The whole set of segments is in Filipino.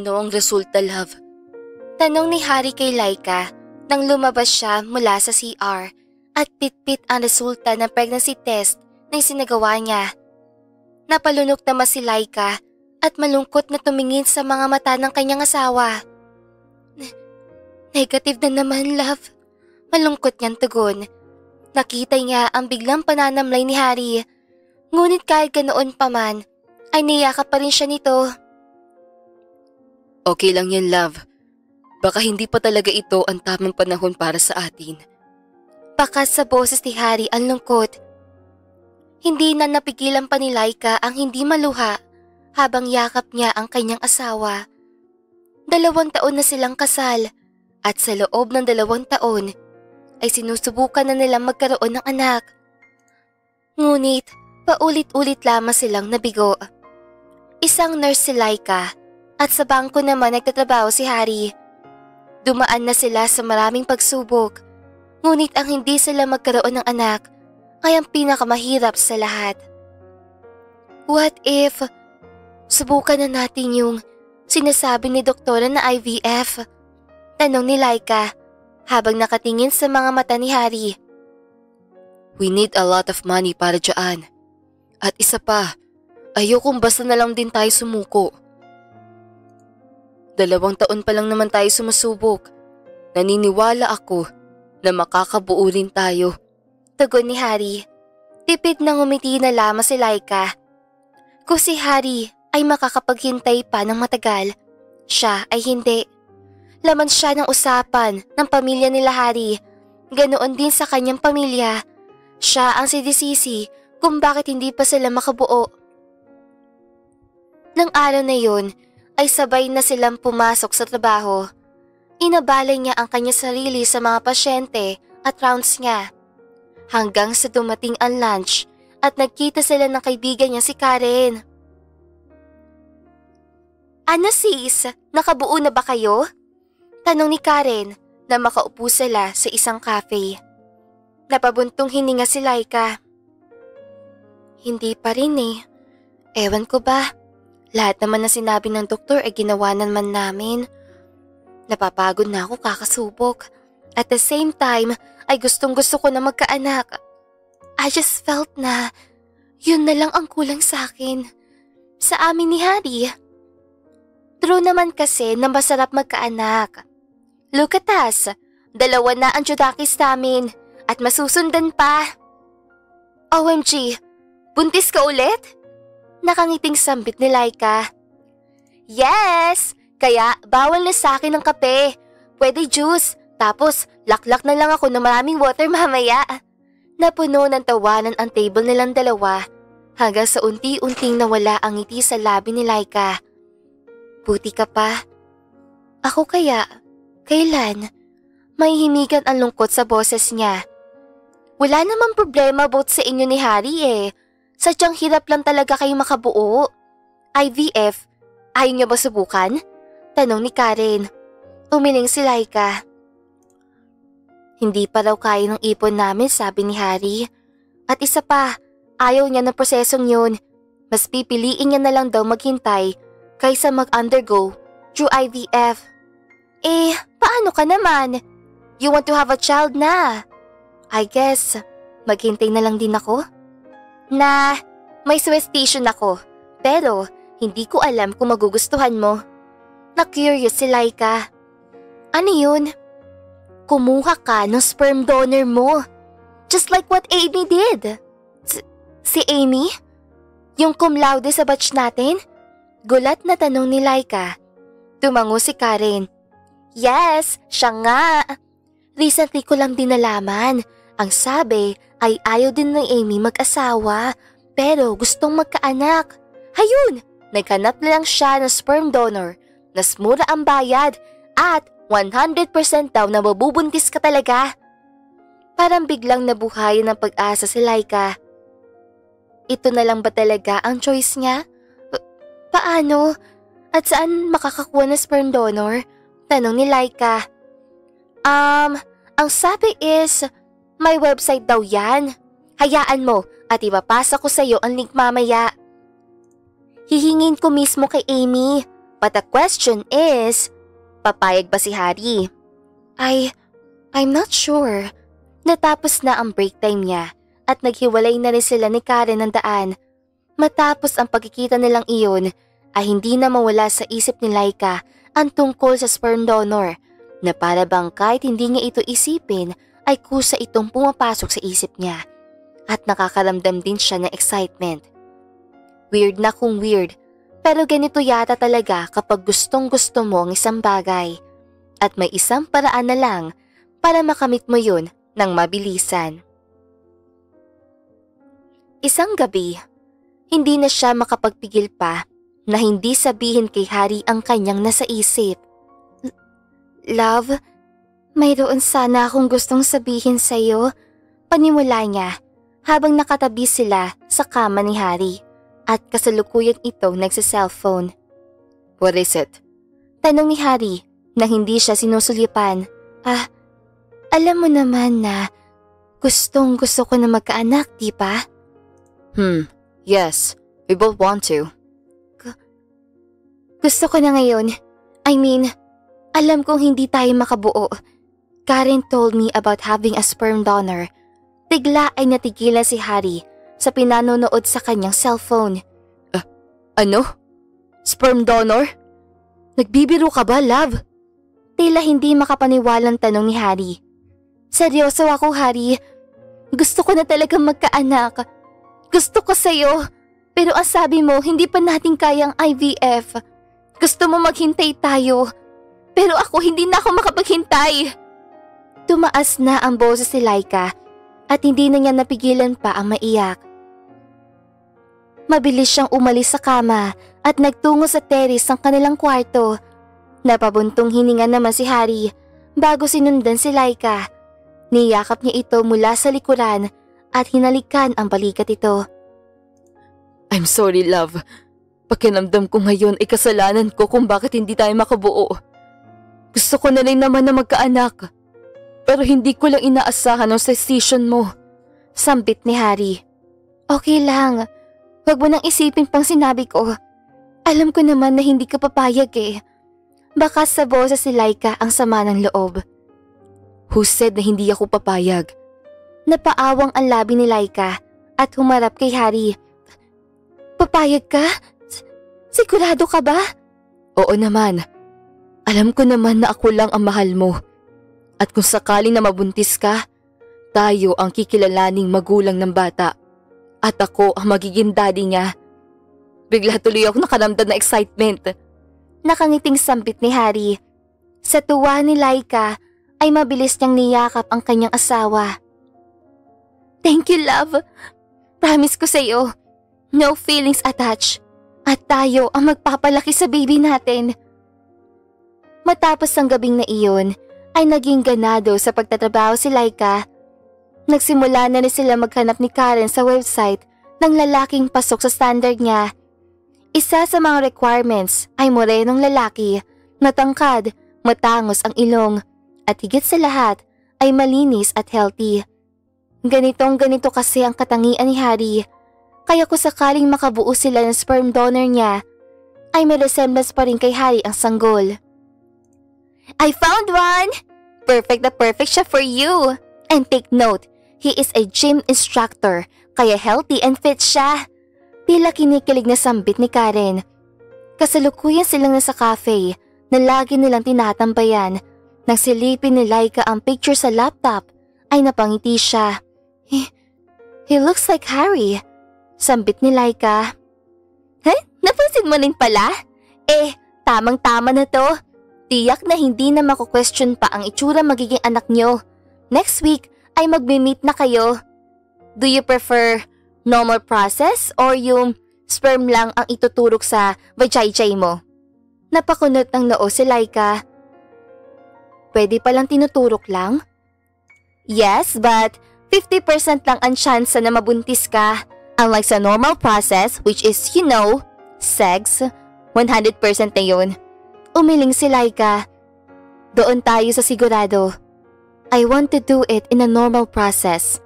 Ano ang resulta, love? Tanong ni Harry kay Laika nang lumabas siya mula sa CR at pitpit ang resulta ng pregnancy test na isinagawa niya. Napalunok naman si Laika at malungkot na tumingin sa mga mata ng kanyang asawa. Negative na naman, love. Malungkot niyang tugon. Nakita niya ang biglang pananamlay ni Harry. Ngunit kahit ganoon pa man, ay niyakap pa rin siya nito. Okay lang yan, love. Baka hindi pa talaga ito ang tamang panahon para sa atin. Bakas sa boses ni Harry ang lungkot. Hindi na napigilan pa ni Laika ang hindi maluha habang yakap niya ang kanyang asawa. 2 taon na silang kasal at sa loob ng 2 taon ay sinusubukan na nilang magkaroon ng anak. Ngunit paulit-ulit lamang silang nabigo. Isang nurse si Laika at sa bangko naman nagtatrabaho si Harry. Dumaan na sila sa maraming pagsubok, ngunit ang hindi sila magkaroon ng anak ay ang pinakamahirap sa lahat. What if subukan na natin yung sinasabi ni doktora na IVF? Tanong ni Laika habang nakatingin sa mga mata ni Harry. We need a lot of money para dyan. At isa pa, ayokong basta na lang din tayo sumuko. 2 taon pa lang naman tayo sumusubok. Naniniwala ako na makakabuo rin tayo. Tugon ni Harry. Tipid na ngumiti na lamang si Laika. Kung si Harry ay makakapaghintay pa ng matagal, siya ay hindi. Laman siya ng usapan ng pamilya nila Harry. Ganoon din sa kanyang pamilya. Siya ang sinisisi kung bakit hindi pa sila makabuo. Nang araw na yun, ay sabay na silang pumasok sa trabaho. Inabalay niya ang kanya sarili sa mga pasyente at rounds niya. Hanggang sa dumating ang lunch at nagkita sila ng kaibigan niya si Karen. Ano sis, nakabuo na ba kayo? Tanong ni Karen na makaupo sila sa isang cafe. Napabuntong hininga si Laika. Hindi pa rin eh. Ewan ko ba? Lahat naman na sinabi ng doktor ay ginawa naman namin. Napapagod na ako kakasubok. At the same time ay gustong-gusto ko na magkaanak. I just felt na yun na lang ang kulang sa akin. Sa amin ni Harry. True naman kasi na masarap magkaanak. Look at us. 2 na ang judakis namin at masusundan pa. OMG, buntis ka ulit? Nakangiting sambit ni Laika. Yes! Kaya bawal na sa akin ng kape. Pwede juice. Tapos laklak na lang ako ng maraming water mamaya. Napuno ng tawanan ang table nilang 2 hanggang sa unti-unting nawala ang ngiti sa labi ni Laika. Buti ka pa. Ako kaya? Kailan? May himigan ang lungkot sa boses niya. Wala namang problema about sa inyo ni Harry eh. Sadyang hirap lang talaga kayo makabuo. IVF, ayaw niyo ba subukan? Tanong ni Karen. Umiling si Laika. Hindi pa raw kaya ng ipon namin, sabi ni Harry. At isa pa, ayaw niya ng prosesong yun. Mas pipiliin niya na lang daw maghintay kaysa mag-undergo through IVF. Eh, paano ka naman? You want to have a child na? I guess, maghintay na lang din ako. May suggestion ako, pero hindi ko alam kung magugustuhan mo. Na-curious si Laika. Ano yun? Kumuha ka ng sperm donor mo. Just like what Amy did. Si Amy? Yung cum laude sa batch natin? Gulat na tanong ni Laika. Tumango si Karen. Yes, siya nga. Recently ko lang din nalaman. Ang sabi ay ayaw din ng Amy mag-asawa pero gustong magkaanak. Hayun, naghanap lang siya ng sperm donor. Mas mura ang bayad at 100% daw na mabubuntis ka talaga. Parang biglang nabuhayan ng pag-asa si Laika. Ito na lang ba talaga ang choice niya? Paano? At saan makakakuha ng sperm donor? Tanong ni Laika. Ang sabi is, may website daw yan. Hayaan mo at ipapasa ko sa iyo ang link mamaya. Hihingin ko mismo kay Amy. But the question is, papayag ba si Harry? I'm not sure. Natapos na ang break time niya at naghiwalay na rin sila ni Karen ng daan. Matapos ang pagkikita nilang iyon ay hindi na mawala sa isip ni Laika ang tungkol sa sperm donor na para bang kahit hindi niya ito isipin ay kusa itong pumapasok sa isip niya at nakakaramdam din siya ng excitement. Weird na kung weird, pero ganito yata talaga kapag gustong-gusto mo ang isang bagay at may isang paraan na lang para makamit mo yun ng mabilisan. Isang gabi, hindi na siya makapagpigil pa na hindi sabihin kay Harry ang kanyang nasa isip. Love, mayroon sana akong gustong sabihin sa'yo, panimula niya habang nakatabi sila sa kama ni Harry at kasalukuyan itong nagsa-cellphone. What is it? Tanong ni Harry na hindi siya sinusulipan. Alam mo naman na gustong-gusto ko na magkaanak, di ba? Yes, we both want to. Gusto ko na ngayon. I mean, alam kong hindi tayo makabuo. Karen told me about having a sperm donor. Bigla ay natigilan si Harry sa pinanonood sa kanyang cellphone. Ano? Sperm donor? Nagbibiro ka ba, love? Tila hindi makapaniwalang tanong ni Harry. Seryoso ako, Harry. Gusto ko na talagang magkaanak. Gusto ko sa'yo. Pero ang sabi mo, hindi pa natin kayang IVF. Gusto mo maghintay tayo. Pero ako, hindi na ako makapaghintay. Tumaas na ang boses ni Laika at hindi na niya napigilan pa ang maiyak. Mabilis siyang umalis sa kama at nagtungo sa terrace ng kanilang kwarto. Napabuntong hininga naman si Harry bago sinundan si Laika. Niyakap niya ito mula sa likuran at hinalikan ang balikat ito. I'm sorry, love. Pakiramdam ko ngayon ay kasalanan ko kung bakit hindi tayo makabuo. Gusto ko na rin naman na magkaanak. Pero hindi ko lang inaasahan ang decision mo. Sambit ni Harry. Okay lang. Huwag mo nang isipin pang sinabi ko. Alam ko naman na hindi ka papayag eh. Baka sa boses si Laika ang sama ng loob. Who said na hindi ako papayag? Napaawang ang labi ni Laika at humarap kay Harry. Papayag ka? Sigurado ka ba? Oo naman. Alam ko naman na ako lang ang mahal mo. At kung sakaling na mabuntis ka, tayo ang kikilalaning magulang ng bata. At ako ang magiging daddy niya. Bigla tuloy ako nakaramdam na excitement. Nakangiting sambit ni Harry. Sa tuwa ni Laika ay mabilis niyang niyakap ang kanyang asawa. Thank you, love. Promise ko sa'yo, no feelings attached. At tayo ang magpapalaki sa baby natin. Matapos ang gabing na iyon, ay naging ganado sa pagtatrabaho si Laika. Nagsimula na rin sila maghanap ni Karen sa website ng lalaking pasok sa standard niya. Isa sa mga requirements ay morenong lalaki, matangkad, matangos ang ilong, at higit sa lahat ay malinis at healthy. Ganito kasi ang katangian ni Harry, kaya kung sakaling makabuo sila ng sperm donor niya, ay may resemblance pa rin kay Harry ang sanggol. I found one! Perfect na perfect siya for you! And take note, he is a gym instructor, kaya healthy and fit siya. Tila kinikilig na sambit ni Karen. Kasalukuyan silang nasa cafe na lagi nilang tinatambayan. Nang silipin ni Laika ang picture sa laptop, ay napangiti siya. He looks like Harry. Sambit ni Laika. Napansin mo rin pala? Tamang-tama na to. Tiyak na hindi na mako-question pa ang itsura magiging anak nyo. Next week ay magme-meet na kayo. Do you prefer normal process or yung sperm lang ang ituturok sa vajayjay mo? Napakunot ng noo si Laika. Pwede palang tinuturok lang? Yes, but 50% lang ang chance na mabuntis ka. Unlike sa normal process, which is, sex, 100% na yun. Umiling si Laika. Doon tayo sa sigurado. I want to do it in a normal process.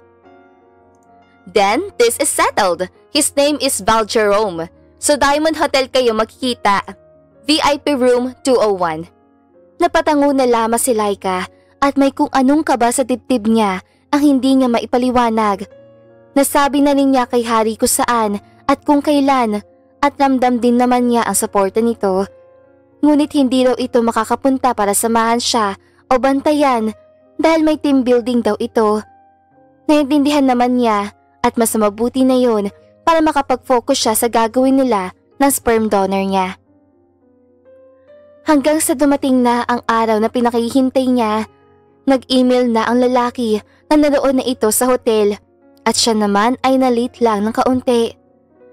Then, this is settled. His name is Val Jerome. So Diamond Hotel kayo makikita. VIP Room 201. Napatango na lamang si Laika at may kung anong kaba sa dibdib niya ang hindi niya maipaliwanag. Nasabi na rin niya kay Harry kung saan at kung kailan at ramdam din naman niya ang suporta nito. Ngunit hindi raw ito makakapunta para samahan siya o bantayan dahil may team building daw ito. Naintindihan naman niya at mas mabuti na yun para makapag-focus siya sa gagawin nila ng sperm donor niya. Hanggang sa dumating na ang araw na pinakihintay niya, nag-email na ang lalaki na naroon na ito sa hotel at siya naman ay na-late lang ng kaunti.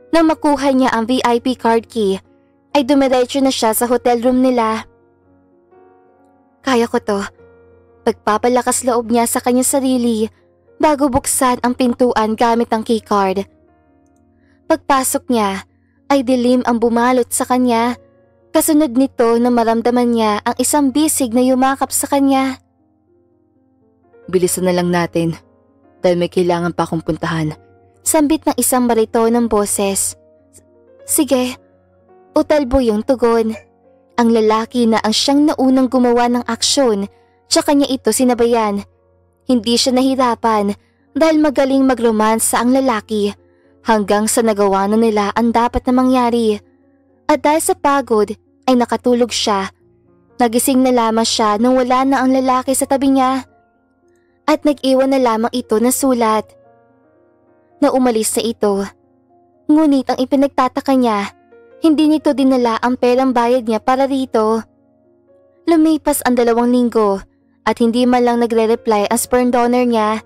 Nang makuha niya ang VIP card key, ay dumiretso na siya sa hotel room nila. Kaya ko to. Pagpapalakas loob niya sa kanyang sarili bago buksan ang pintuan gamit ang keycard. Pagpasok niya ay dilim ang bumalot sa kanya. Kasunod nito na maramdaman niya ang isang bisig na yumakap sa kanya. Bilisan na lang natin dahil may kailangan pa akong puntahan. Sambit ng isang baritonong boses. Sige, utalbo yung tugon. Ang lalaki na ang siyang naunang gumawa ng aksyon, tsaka niya ito sinabayan. Hindi siya nahirapan dahil magaling mag-romansa ang lalaki hanggang sa nagawa na nila ang dapat na mangyari. At dahil sa pagod ay nakatulog siya. Nagising na lamang siya nang wala na ang lalaki sa tabi niya. At nag-iwan na lamang ito ng sulat. Na umalis na ito. Ngunit ang ipinagtataka niya, hindi nito dinala ang perang bayad niya para rito. Lumipas ang 2 linggo at hindi man lang nagre-reply ang sperm donor niya.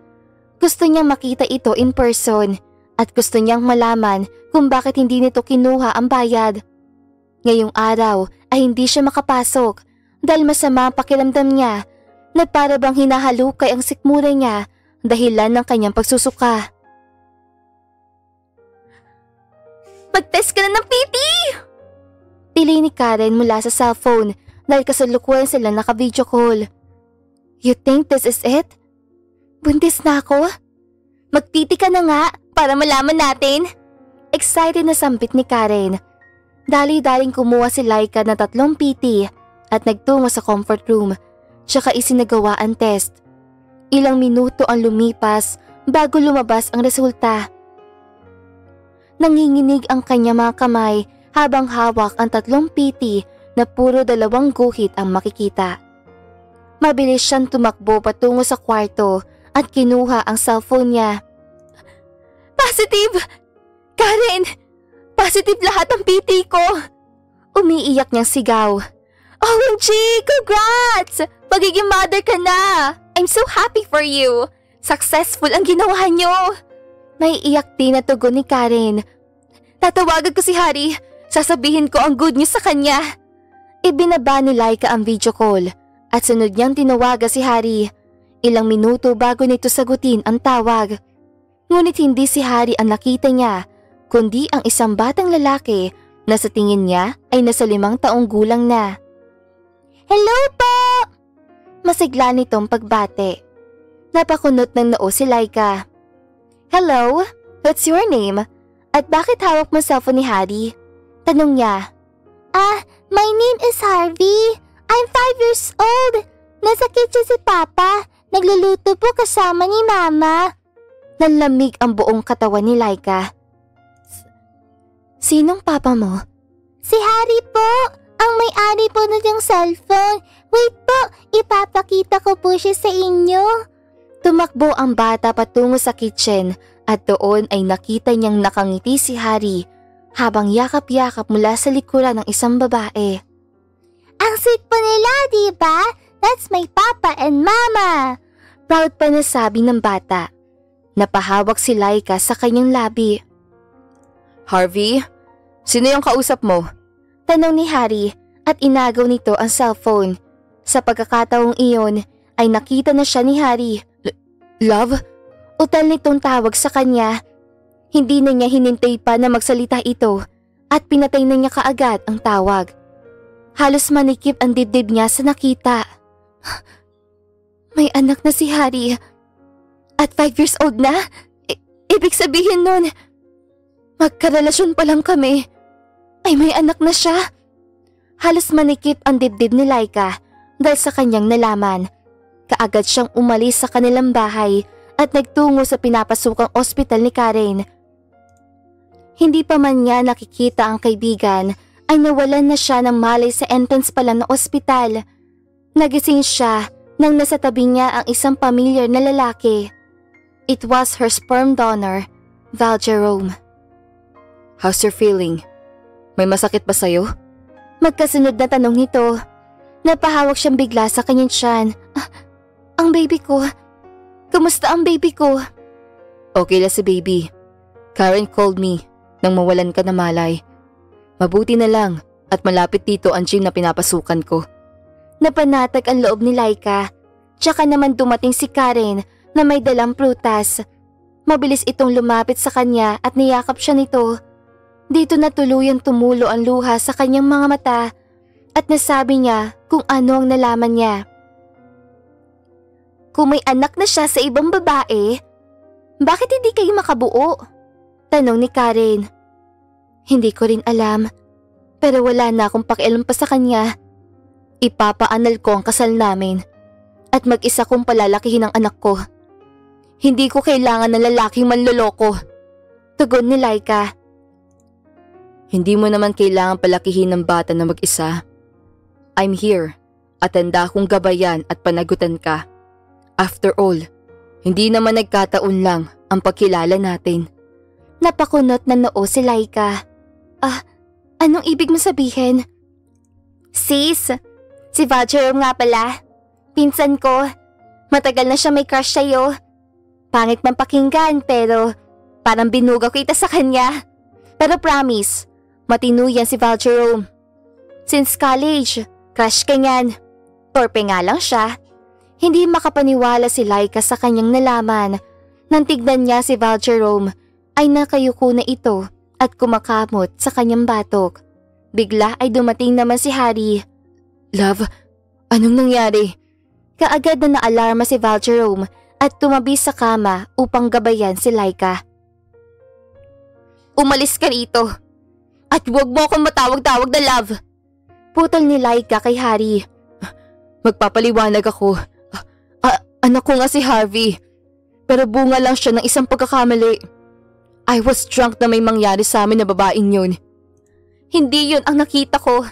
Gusto niyang makita ito in person at gusto niyang malaman kung bakit hindi nito kinuha ang bayad. Ngayong araw ay hindi siya makapasok dahil masama ang pakiramdam niya na para bang hinahalukay ang sikmura niya dahilan ng kanyang pagsusuka. Mag-test ka na ng PT! Pili ni Karen mula sa cellphone dahil kasalukuyan sila naka-video call. You think this is it? Buntis na ako? Mag-PT ka na nga para malaman natin. Excited na sambit ni Karen. Dali-daling kumuha si Laika ng 3 PT at nagtungo sa comfort room, tsaka isinagawa ang test. Ilang minuto ang lumipas bago lumabas ang resulta. Nanginginig ang kanyang mga kamay habang hawak ang 3 PT na puro 2 guhit ang makikita. Mabilis siyang tumakbo patungo sa kwarto at kinuha ang cellphone niya. Positive! Karen! Positive lahat ang PT ko! Umiiyak niyang sigaw. OMG! Congrats! Magiging mother ka na! I'm so happy for you! Successful ang ginawa niyo! Naiiyak din na tugon ni Karen. Tatawagan ko si Harry. Sasabihin ko ang good news sa kanya. Ibinaba ni Laika ang video call at sunod niyang tinawagan si Harry. Ilang minuto bago nito sagutin ang tawag. Ngunit hindi si Harry ang nakita niya, kundi ang isang batang lalaki na sa tingin niya ay nasa 5 taong gulang na. Hello po! Masigla nitong pagbate. Napakunot ng noo si Laika. Hello? What's your name? At bakit hawak mo cellphone ni Harry? Tanong niya. My name is Harvey. I'm 5 years old. Nasa kitchen si Papa. Nagluluto po kasama ni Mama. Nanlamig ang buong katawan ni Laika. Sinong papa mo? Si Harry po. Ang may-ari po na yung cellphone. Wait po, ipapakita ko po siya sa inyo. Tumakbo ang bata patungo sa kitchen at doon ay nakita niyang nakangiti si Harry habang yakap-yakap mula sa likuran ng isang babae. Ang sweet po nila, diba? That's my papa and mama. Proud pa na sabi ng bata. Napahawak si Laika sa kanyang labi. Harvey, sino yung kausap mo? Tanong ni Harry at inagaw nito ang cellphone. Sa pagkakataong iyon ay nakita na siya ni Harry. Love? Utal nitong tawag sa kanya. Hindi na niya hinintay pa na magsalita ito at pinatay na niya kaagad ang tawag. Halos manikip ang dibdib niya sa nakita. May anak na si Harry. At 5 years old na? Ibig sabihin nun, magkarelasyon pa lang kami. Ay may anak na siya. Halos manikip ang dibdib ni Laika dahil sa kanyang nalaman. Kaagad siyang umalis sa kanilang bahay at nagtungo sa pinapasukang ospital ni Karen. Hindi pa man niya nakikita ang kaibigan ay nawalan na siya ng malay sa entrance pa lang ng ospital. Nagising siya nang nasa tabi niya ang isang pamilyar na lalaki. It was her sperm donor, Val Jerome. How's your feeling? May masakit ba sa'yo? Magkasunod na tanong nito. Napahawak siyang bigla sa kanyang tiyan. Ang baby ko. Kumusta ang baby ko? Okay lang si baby. Karen called me nang mawalan ka na malay. Mabuti na lang at malapit dito ang gym na pinapasukan ko. Napanatag ang loob ni Laika. Tsaka naman dumating si Karen na may dalang prutas. Mabilis itong lumapit sa kanya at niyakap siya nito. Dito na tuluyang tumulo ang luha sa kanyang mga mata at nasabi niya kung ano ang nalaman niya. Kung may anak na siya sa ibang babae, bakit hindi kayo makabuo? Tanong ni Karen. Hindi ko rin alam, pero wala na akong pakialam pa sa kanya. Ipapaanal ko ang kasal namin at mag-isa kong palalakihin ang anak ko. Hindi ko kailangan ng lalaking manloloko. Tugon ni Laika. Hindi mo naman kailangan palakihin ng bata na mag-isa. I'm here at handa akong gabayan at panagutan ka. After all, hindi naman nagkataon lang ang pagkilala natin. Napakunot na noo si Laika. Anong ibig mo sabihin? Sis, si Val Jerome nga pala. Pinsan ko. Matagal na siya may crush sa'yo. Pangit man pakinggan pero parang binugaw kita sa kanya. Pero promise, matino yan si Val Jerome. Since college, crush ka niyan. Torpe nga lang siya. Hindi makapaniwala si Laika sa kanyang nalaman. Nang tignan niya si Val Jerome ay nakayuko na ito at kumakamot sa kanyang batok. Bigla ay dumating naman si Harry. Love, anong nangyari? Kaagad na naalarma si Val Jerome at tumabi sa kama upang gabayan si Laika. Umalis ka rito at huwag mo akong matawag-tawag na love. Putol ni Laika kay Harry. Magpapaliwanag ako. Anak ko nga si Harvey. Pero bunga lang siya ng isang pagkakamali. I was drunk na may mangyari sa amin na babaeng yun. Hindi yun ang nakita ko.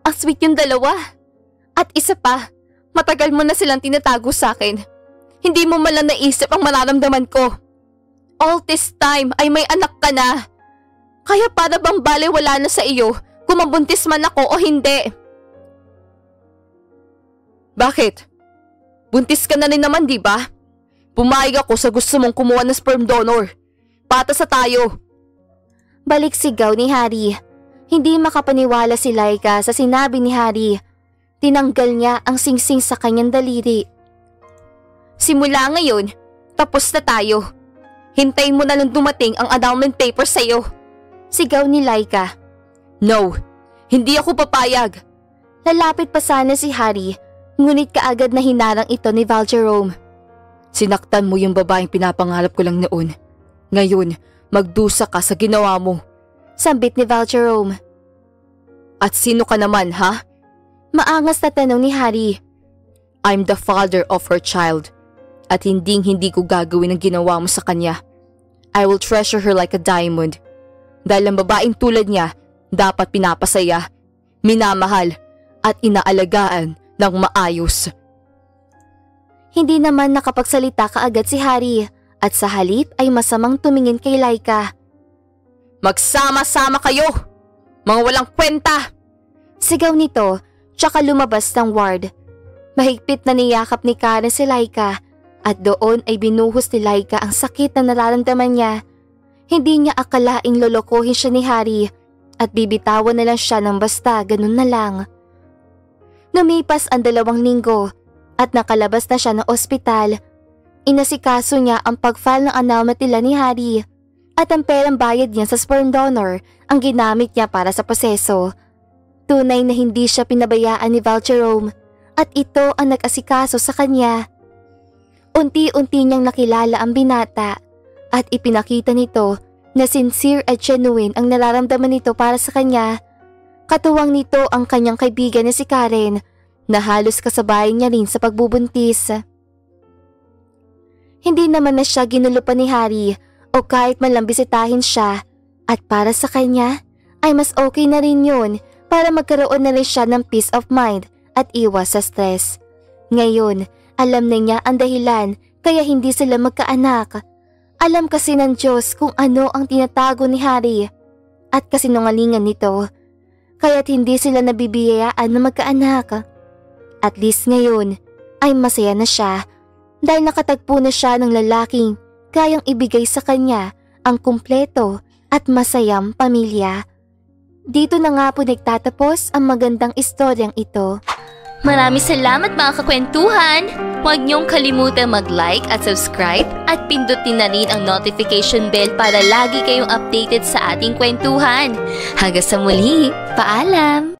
Ang sweet yung dalawa. At isa pa, matagal mo na silang tinatago sa akin. Hindi mo man lang naisip ang mararamdaman ko. All this time ay may anak ka na. Kaya para bang balewala na sa iyo kung mabuntis man ako o hindi. Bakit? Buntis ka na rin naman, di ba? Pumayag ako sa gusto mong kumuha ng sperm donor. Patas sa tayo. Balik sigaw ni Harry. Hindi makapaniwala si Laika sa sinabi ni Harry. Tinanggal niya ang singsing sa kanyang daliri. Simula ngayon, tapos na tayo. Hintayin mo na lang dumating ang annulment paper sa'yo. Sigaw ni Laika. No, hindi ako papayag. Lalapit pa sana si Harry, ngunit kaagad na hinarang ito ni Val Jerome. Sinaktan mo yung babaeng pinapangarap ko lang noon. Ngayon, magdusa ka sa ginawa mo. Sambit ni Val Jerome. At sino ka naman, ha? Maangas na tanong ni Harry. I'm the father of her child. At hindi ko gagawin ang ginawa mo sa kanya. I will treasure her like a diamond. Dahil ang babaeng tulad niya, dapat pinapasaya, minamahal, at inaalagaan ng maayos. Hindi naman nakapagsalita kaagad si Harry at sa halip ay masamang tumingin kay Laika. Magsama-sama kayo! Mga walang kwenta! Sigaw nito, tsaka lumabas ng ward. Mahigpit na niyakap ni Karen si Laika at doon ay binuhos ni Laika ang sakit na nararamdaman niya. Hindi niya akalaing lolokohin siya ni Harry at bibitawan na lang siya ng basta ganun na lang. Lumipas ang 2 linggo at nakalabas na siya ng ospital. Inasikaso niya ang pag-file ng annulment nila ni Harry at ang perang bayad niya sa sperm donor ang ginamit niya para sa proseso. Tunay na hindi siya pinabayaan ni Val Jerome at ito ang nag-asikaso sa kanya. Unti-unti niyang nakilala ang binata at ipinakita nito na sincere at genuine ang nararamdaman nito para sa kanya. Katuwang nito ang kanyang kaibigan na si Karen na halos kasabay niya rin sa pagbubuntis. Hindi naman na siya ginulupan ni Harry o kahit man lang bisitahin siya at para sa kanya ay mas okay na rin yun para magkaroon na rin siya ng peace of mind at iwas sa stress. Ngayon, alam na niya ang dahilan kaya hindi sila magkaanak. Alam kasi ng Diyos kung ano ang tinatago ni Harry at kasinungalingan nito, kaya't hindi sila nabibiyayaan na magkaanak. At least ngayon ay masaya na siya dahil nakatagpo na siya ng lalaking kayang ibigay sa kanya ang kumpleto at masayang pamilya. Dito na nga po nagtatapos ang magandang istoryang ito. Maraming salamat mga kakwentuhan! Huwag niyong kalimutang mag-like at subscribe at pindutin na rin ang notification bell para lagi kayong updated sa ating kwentuhan. Hanggang sa muli, paalam!